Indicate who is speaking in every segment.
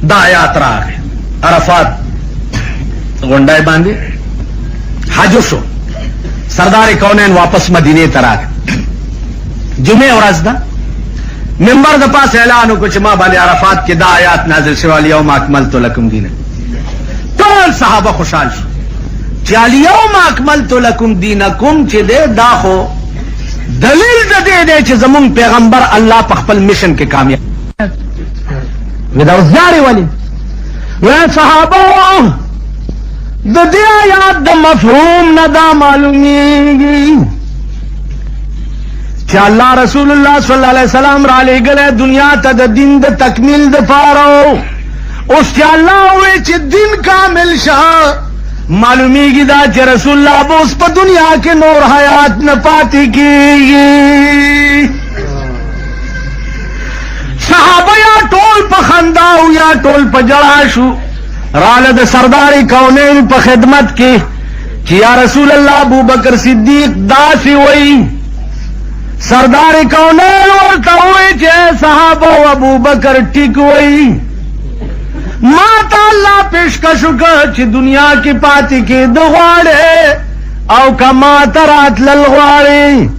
Speaker 1: دا آیات راغی عرفات غونډای باندې حج شو سردار کونین واپس مدینه ته راغی جمعه ورځ ده منبر د پاس اعلان وکړ چې ما باندې عرفات کې دا آیات نازل شوه الیوم اکملت لکم دینکم ټول صحابه خوشحال شو چې الیوم اکملت لکم دینکم چې دا خو دلیل د دې دی چې زمون پیغمبر الله په خپل میشن کې کامیاب ودا وزاري ولي یا صحابه د دې آیات د مفهوم نه دا معلومیږي چې الله رسول الله صلی الله علیه وسلم را لېږلی دنیا ته د دین د تکمیل دپاره اوس چې الله وایي چې دین کامل شه معلومیږي دا چې رسول الله به اوس په دنیا کې نور حیات نه پاتې کېږي صحابه یا ټول په خندا او یا ټول په ژړا شو راله د سردار کونین په خدمت کې چې یا رسول الله ابو بکر صدیق داسې وایي سردار کونین ورته وایي چې صحابه او ابو بکر ټیک وایي ما ته الله پیشکش وکړ چې دنیا کې پاتې کېدو غواړې او که ما ته راتلل غواړې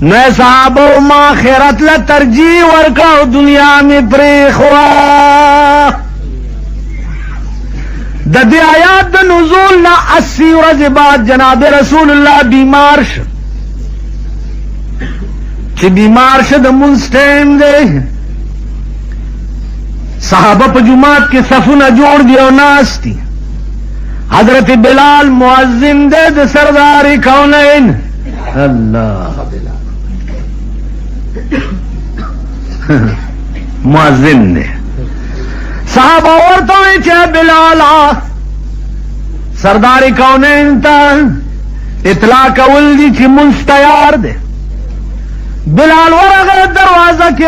Speaker 1: نو صحابه ما آخرت له ترجیح ورکړه او دنیا مې پرېښوه د دې آیات د نزول نه 80 ورځې بعد جناب رسول الله بیمار شو چې بیمار شه د مونځ ټیم دی صحابه په جماعت کې صفونه جوړ دي او ناست دي حضرت بلال مؤذن دی د سردار کونین الله مؤذن دی صحابه ورته وایي چې بلالا سردار کونین ته اطلاع کول دي چې مونځ تیار دی بلال ورغه دروازه کې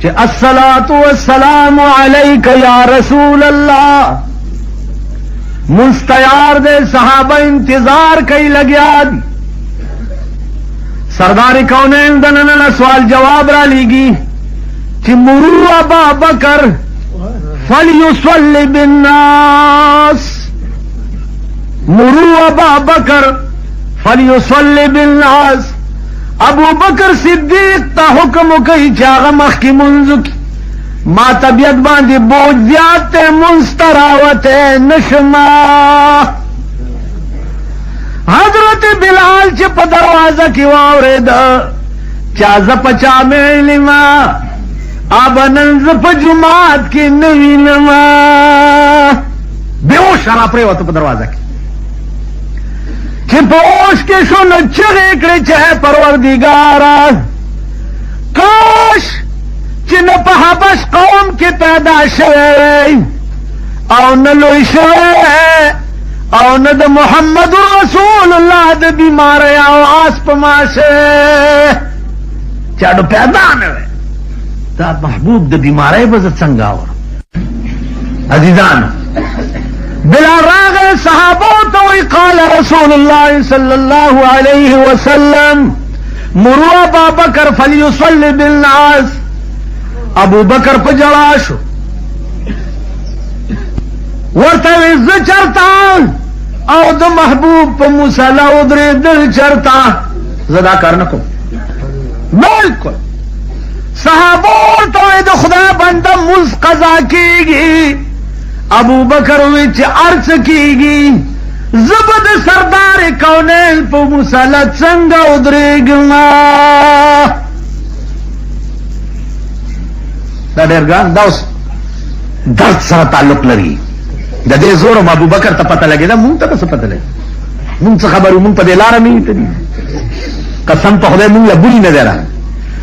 Speaker 1: کہ الصلاۃ والسلام علیک یا رسول اللہ مستیار دے صحابہ انتظار کئی لگیا دی سردار کونین دننا سوال جواب را لیگی کہ مرو ابا بکر فلیصلی بالناس مرو ابا بکر فلیصلی بالناس ابو بکر صدیق تا حکم کئی چاغ مخ کی منزو کی ما طبیعت باندی بوجھ زیادتے منستراوتے نشما حضرت بلال چی پا دروازہ کی واورے دا چاز پچا میلی ما آبا ننز پا جماعت کی نوی نما بیوش شراب رہے ہوتا پا دروازہ کی کہ پوش کے شن چغے کڑے چاہے پروردگارا کاش چی نہ پا حبش قوم کے پیدا شوے او نہ لوئی شوے او نہ دا محمد رسول اللہ دا بیمار او آس پماشے چاڑو پیدا نوے دا محبوب دا بیمار بزت سنگاور عزیزان بلا راغ صحابہ تو قال رسول اللہ صلی اللہ علیہ وسلم مروا ابا بکر فلیصلی بالناس ابو بکر پہ جڑاشو ورته ز چرتا او د محبوب په مصلا ودرې دل چرتا زدا کرنکو بالکل صحابہ ورته د خدا بنده مز قضا کیږي ابو بکر وچ ارچ کیږي زبد سردار کونین په مسلط څنګه ودرېګما دا ډېر ګان داوس درد سره تعلق لري د دې زور ابو بکر ته پته لګی دا مونږ ته څه پته لګی مونږ څه خبرو مونږ په دې لار نه یو قسم په خدای مونږ له بوی نه درا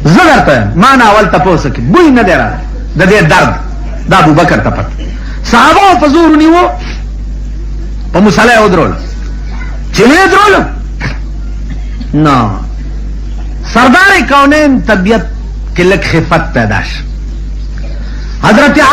Speaker 1: زګر ته ما نه اول تاسو کې بوی نه درا د دې درد دا ابو بکر ته پته صحابه په زور نیو په مصالح ودرول چې نه درول نه سردار کونین طبیعت کې لک خفت پیدا شي حضرت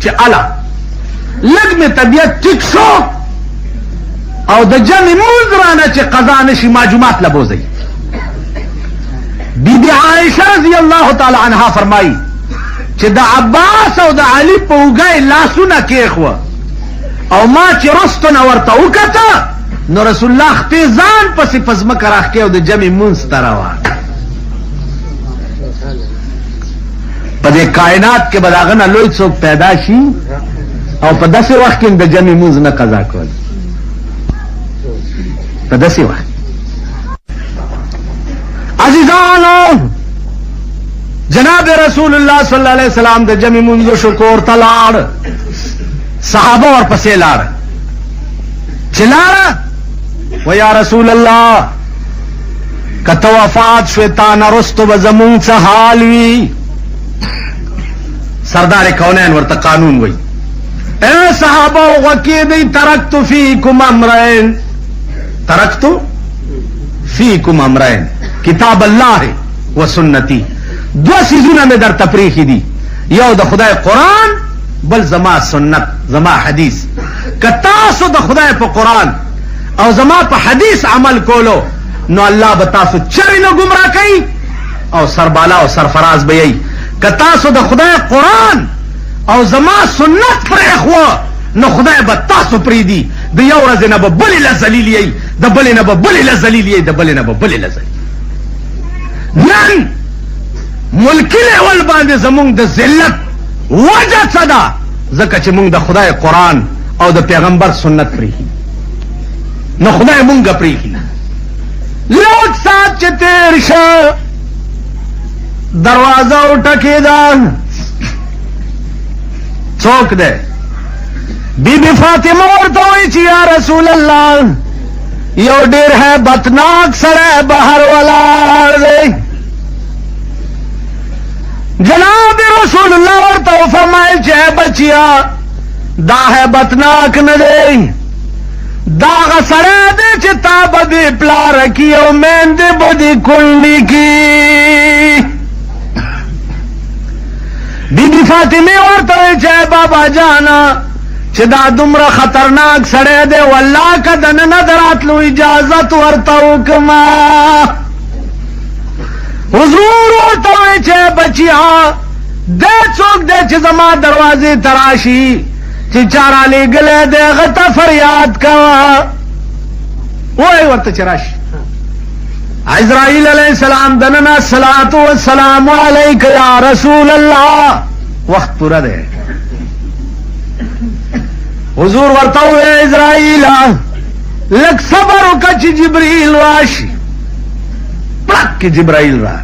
Speaker 1: چې الا لګ می طبیعت ټیک شو او د جمع مزرانه چې قضا نشي ماجومات لبوزي بی بی عائشہ رضی اللہ تعالی عنہ فرمائی چې د عباس او د علي په اوږه لاسونه کېښوه او ما چې رستو نه ورته وکته نو رسول الله خپې ځان پسې په ځمکه راښکې او د جمع مونځ ته روان. په دې کائنات کې به د هغه نه لوی څوک پیدا شي او په داسې وخت کې د جمع مونځ نه قضا کول. په داسې وخت عزیزانو جناب رسول الله صلی الله علیه وسلم د جمع مونځ شکر ته لاړ، صحابه ورپسې لاړ. چې لاړه و یا رسول الله که ته وفات شوې تا نه رستو به زمونږ څه حال وي؟ سردار کونین ورته قانون وی اے صحابه وکیدی ترکتو فیکم امرین، ترکتو فیکم امرین کتاب اللہ و سنتی. دو سیزونه میں در تپریخی دی، یو د خدای قرآن بل زما سنت زما حدیث. که تاسو د خدای په قرآن او زما په حدیث عمل کولو نو الله به تاسو چرې نه گمراه کوي او سربالا او سرفراز به یې. که تاسو د خدای قرآن او زما سنت پرېښوه نو خدای به تاسو پرېږدي. د یو ورځې نه به بلې له ذلیل یې، د بلې نه به بلې له ذلیل یې، د بلې نه به بلې له ذلیل. نن ملکی لیول باندې زمونږ د ذلت وجه څه ده؟ ځکه چې مونږ د خدای قرآن او د پیغمبر سنت پرېښي نو خدای مونږ پرېښي. لږ ساعت چې تېر شه دروازه وټکېده، څوک دی؟ بی بی فاطمه ورته وایي چې یا رسول الله یو ډېر هیبتناک سړی بهر ولاړ دی. جناب رسول الله ورته وفرمایل چې بچیا دا هیبتناک نه دی، دا هغه سړی دی چې تا به دې پلاره کي او میندې به دې کونډې کي. بی بی فاطمه ورته وایي چې بابا جانا چې دا دومره خطرناک سړی دی والله که دننه د راتلو اجازت ورته وکړمه. حضور ورته وایي چې بچیا دی څوک دی چې زما دروازې ته راشي چې چا رالیږلی دی هغه ته فریاد کوه. وایي ورته چې راشي. عزرائیل علیہ السلام دننه الصلاة والسلام علیک یا رسول الله. وقت پورا دی. حضور ورته وایي عزرائیل لږ صبر وکړه چې جبرائیل راشي. پړک کې جبرائیل را.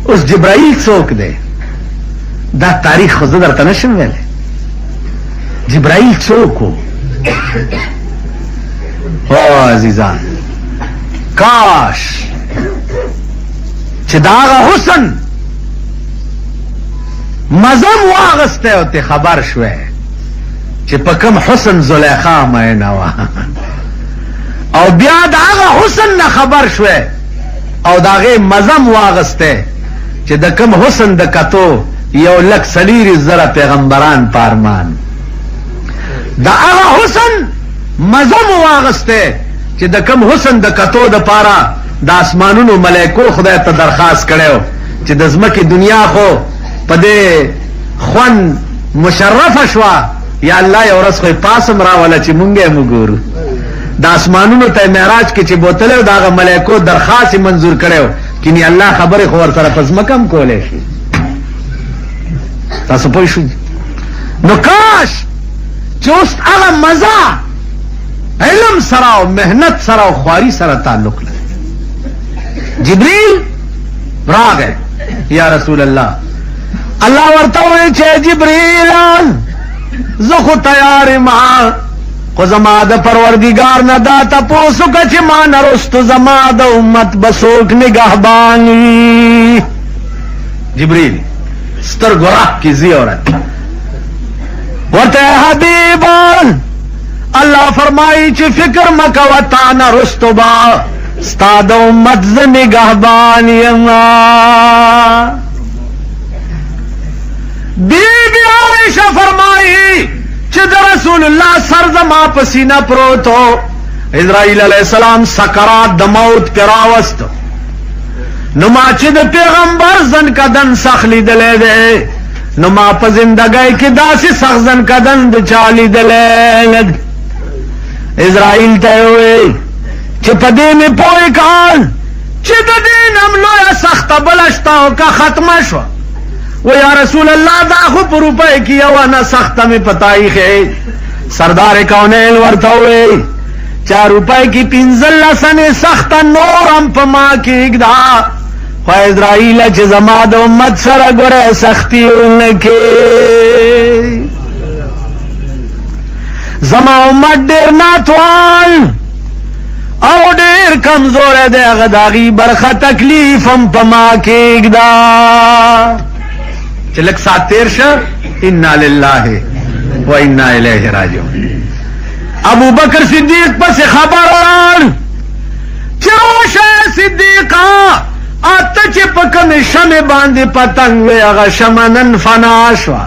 Speaker 1: اوس جبرائیل څوک دی؟ دا تاریخ خو زه درته نشم ویلی. جبرائیل څوک و؟ او عزیزان کاش چې د هغه حسن مزم واغستی او ته خبر شوی چې په کوم حسن زلیخا مینه وه او بیا د هغه حسن نه خبر شوی او د هغې مزم واغستی چې د کوم حسن د کتو یو لک سلیری زره پیغمبران پارمان. د هغه حسن مزم واغستی چې د کوم حسن د کتو د پاره د اسمانونو ملائکو خدای ته درخواست کړی چې د ځمکې دنیا خو په دې خوند مشرفه شوه یا الله یو ورځ خو یې پاسم راوله چې مونږ یې وګورو. د اسمانونو ته معراج کې چې بوتلی و د هغه ملائکو درخواست یې منظور کړی و کینی الله خبرې خو ورسره په ځمکه هم کولی شي. تاسو پوه شوئ؟ نو کاش چې اوس هغه مزه علم سره او محنت سره او خواري سره تعلق لري. جبریل راغی یا رسول الله. الله ورته وایي چې جبریل زه خو تیار یم خو زما د پروردګار نه دا تپوس وکړه چې ما نه رستو زما د امت به څوک نگهبان وي. جبریل سترګو راکې ځي ورته ورته حبیب الله فرمایي چې فکر مه کوه تا نه رستو به ستا د امت زه نگهبان یم. بی بی عائشہ فرمائی چې د رسول الله سر زما په سینه پروتو. اسرائیل علیہ السلام سکرات د موت پر راوست نو ما چې د پیغمبر زن کدن سخ لیدلې ده نو ما په زندګۍ کې داسې سخ زن کدن د چا لیدلې اسرائیل ته وې چې په دې مې پوه کړ چې د دین هم لویه سخته بله شته او که ختمه شوه و یا رسول الله دا خو په روپۍ کې یوه نه سخته مې په تاریخې سردار کونین ورته وې چا روپۍ کې 15 سنې سخته نور هم په ما کېږده خو اسرائیل چې زما د امت سره ګوره سختي ونه کې زما امت ډېر ناتوان او ډېر کمزوری دی هغه د هغې برخه تکلیف هم په ما کېږده چې لږ ساعت تېر شه انا لله و انا الیه راجعون ابو بکر صدیق پس خبر راړ چې راشه صدیقه اته چې په کومې شمې باندې پتنګ وې هغه شمه نن فنا شوه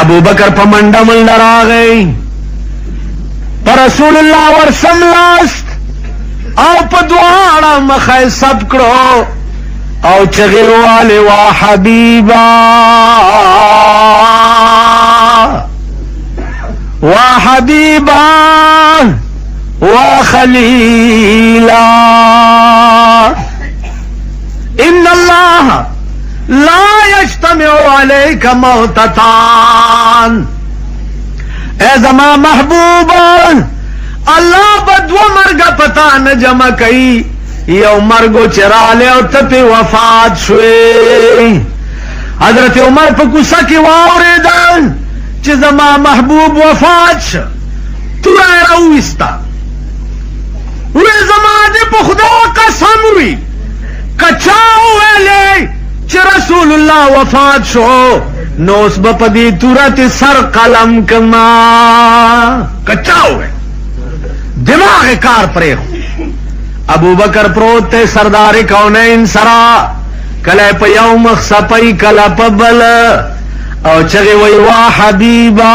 Speaker 1: ابو بکر په منډه منډه راغی پر رسول الله ورسملاست او په دواړه مخه یې سب کړو او چغې والې وا حبیبا وحبيبا وخليلا إن الله لا يجتمع عليك موتتان اے زما محبوبا اللہ بدو مرگ پتا نہ جمع کئی یو مرگو چرالے او تپی وفات شوئے حضرت عمر پا کسا کی واوریدن چې زما محبوب وفات شه توره راوویسته وی زما دې په خدا قسم وي که چا وویلې چې رسول الله وفات شو نو اوس به په دې تورتې سر قلم کما که چا وویل دماغ کار پرېښو ابو بکر پروت دی سردار کونین سره کله په یو مخ سپی کله په بل او چغی وی وا حبیبا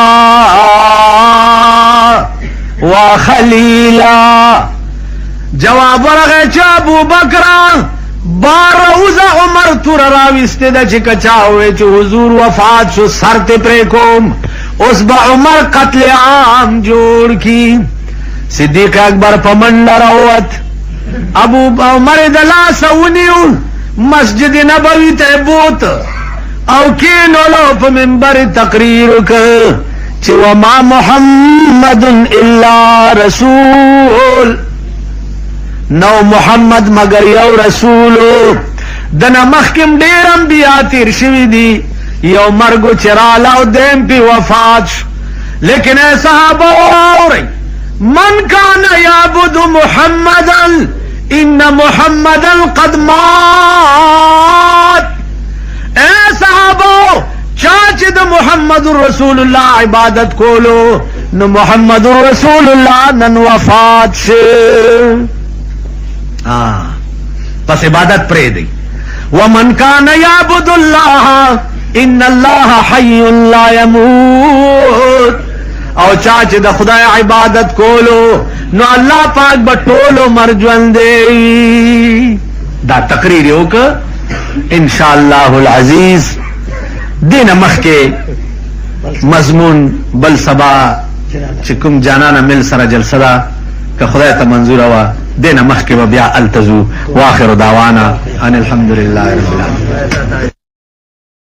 Speaker 1: وا خلیلا جواب ورغی چې ابو بکر باروزه عمر تور راویسته ده چې کچا وی چې حضور وفات شو سر ته پرې کوم اوس به عمر قتل عام جوړ کی صدیق اکبر په منډه راووت ابو عمر د لاسه ونیو مسجد نبوي ته بوت او کینولو په منبر تقریر وکړ چې وما محمد الا رسول نو محمد مگر یو رسول دنه مخکم ډیر انبیا تیر شوي دي یو مرګو چې راله او دیم پې وفات شو لیکن ای صحابه واورئ من کان یعبد محمدا ان محمدا قد مات اے صحابو چاچ د محمد رسول اللہ عبادت کولو نو محمد رسول اللہ نن وفات شے پس عبادت پرے دی ومن کان یعبد اللہ ان اللہ حی لا یموت او چاچ د خدای عبادت کولو نو اللہ پاک بٹولو مرجون دے دا تقریر یو که انشاءاللہ العزیز دین مخ کے مضمون بل سبا چکم جانانا مل سر جلسدا کہ خدای تا منظور ہوا دین مخ کے بیا التزو واخر دعوانا ان الحمدللہ رب العالمین